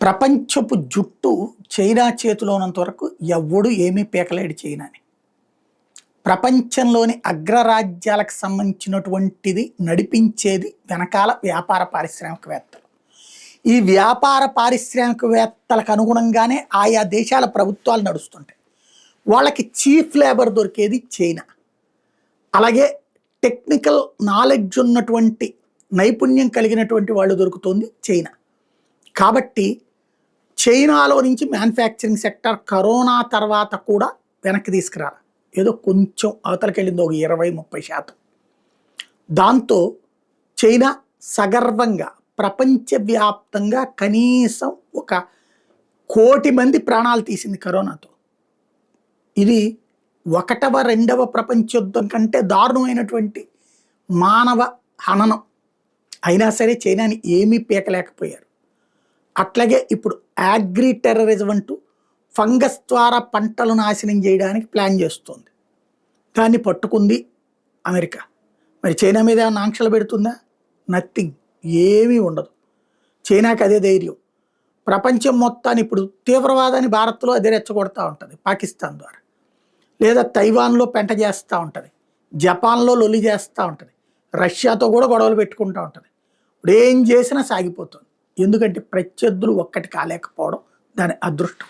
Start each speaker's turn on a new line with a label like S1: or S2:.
S1: ప్రపంచపు జుట్టు చైనా చేతిలో ఉన్నంత వరకు ఎవ్వడు ఏమీ పీకలేడు చైనాని. ప్రపంచంలోని అగ్రరాజ్యాలకు సంబంధించినటువంటిది నడిపించేది వెనకాల వ్యాపార పారిశ్రామికవేత్తలు. ఈ వ్యాపార పారిశ్రామికవేత్తలకు అనుగుణంగానే ఆయా దేశాల ప్రభుత్వాలు నడుస్తుంటాయి. వాళ్ళకి చీఫ్ లేబర్ దొరికేది చైనా. అలాగే టెక్నికల్ నాలెడ్జ్ ఉన్నటువంటి నైపుణ్యం కలిగినటువంటి వాళ్ళు దొరుకుతుంది చైనా. కాబట్టి చైనాలో నుంచి మ్యానుఫ్యాక్చరింగ్ సెక్టర్ కరోనా తర్వాత కూడా వెనక్కి తీసుకురాలి. ఏదో కొంచెం అవతలకి వెళ్ళింది, ఒక 20-30%. దాంతో చైనా సగర్వంగా ప్రపంచవ్యాప్తంగా కనీసం 1 కోటి మంది ప్రాణాలు తీసింది కరోనాతో. ఇది 1వ 2వ ప్రపంచ యుద్ధం కంటే దారుణమైనటువంటి మానవ హననం. అయినా సరే చైనాని ఏమీ పీకలేకపోయారు. అట్లాగే ఇప్పుడు అగ్రి టెర్రరిజం అంటూ ఫంగస్ ద్వారా పంటలు నాశనం చేయడానికి ప్లాన్ చేస్తుంది. దాన్ని పట్టుకుంది అమెరికా. మరి చైనా మీద ఏమైనా ఆంక్షలు పెడుతుందా? నథింగ్, ఏమీ ఉండదు. చైనాకి అదే ధైర్యం. ప్రపంచం మొత్తాన్ని ఇప్పుడు తీవ్రవాదాన్ని భారత్లో అదే రెచ్చగొడతా ఉంటుంది, పాకిస్తాన్ ద్వారా. లేదా తైవాన్లో పెంట చేస్తూ ఉంటుంది, జపాన్లో లొల్లి చేస్తూ ఉంటుంది, రష్యాతో కూడా గొడవలు పెట్టుకుంటూ ఉంటుంది. ఇప్పుడు ఏం చేసినా సాగిపోతుంది. ఎందుకంటే ప్రత్యర్థులు ఒక్కటి కాలేకపోవడం దాని అదృష్టం.